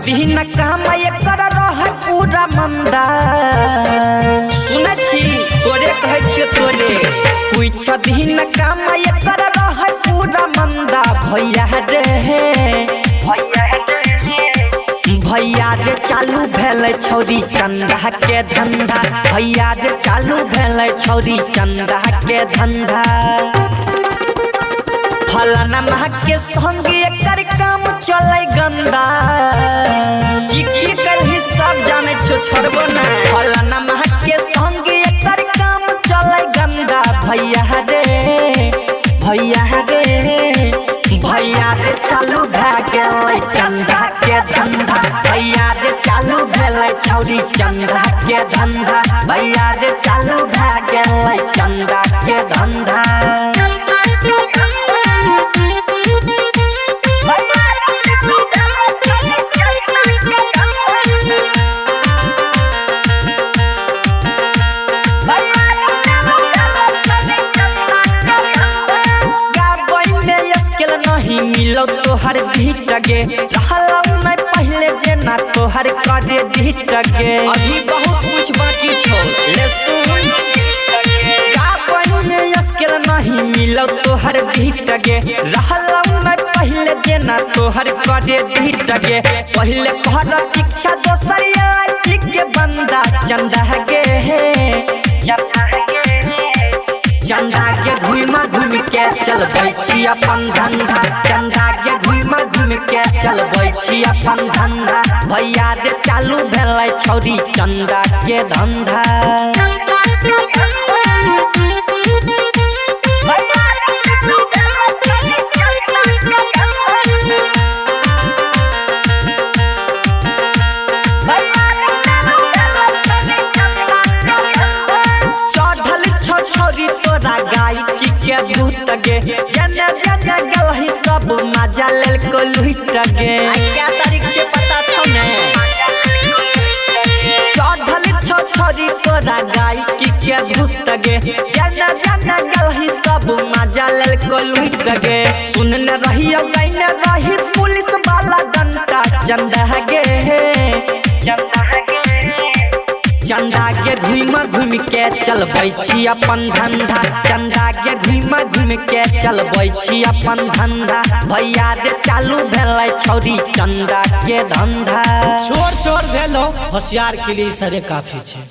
दिन काम एकर रह पूरा मंदा सुन छी तोरे कहै छियो तोरे कुछ दिन काम एकर रह पूरा मंदा भैया रे चालू भेलै छौरी चंदा के धंधा भैया रे चालू भेलै छौरी चंदा के धंधा फलाना माह के संग एकर काम चलै गंदा की करही सब जाने छो छोड़बो ना फलाना माह के संग एकर काम चलै गंदा भैया रे चालू भए गेलै चंदा के धंधा भैया रे चालू भेलै छौरी चंदा के धंधा भैया रे चालू भए गेलै चंदा के धंधा मिलो तोहर भीट गे रहलम मैं पहले जेना तोहर करे भीट गे अभी बहुत कुछ बाकी छो ले सुन गाबन अस्किल नहीं मिलो तोहर भीट गे रहलम मैं पहले जेना तोहर करे भीट गे पहले कहर इच्छा दोसर आशिक के बंदा चंदा गे चंदा के घूम के चलबै छी अपन धंधा चंदा के घूम के चलबै छी अपन धंधा भैया रे चालू भेलै छौरी चंदा के धंधा भूत गे जना गलही सब मजा लेल को लुट गे क्या तारीख के पता छौ ने चढ़ल छौ छोरी तोरा गाय के भूत गे जना गलही सब मजा लेल को लुट गे सुन न रही रही पुलिस वाला डंडा चंदा गे चंदा के घूम के चलबै छी अपन धंधा चंदा के घूम के चलबै छी अपन धंधा भैया रे चालू भेलै छौरी चंदा के धंधा चोर भेलो होशियार के लिए सरे काफी छे।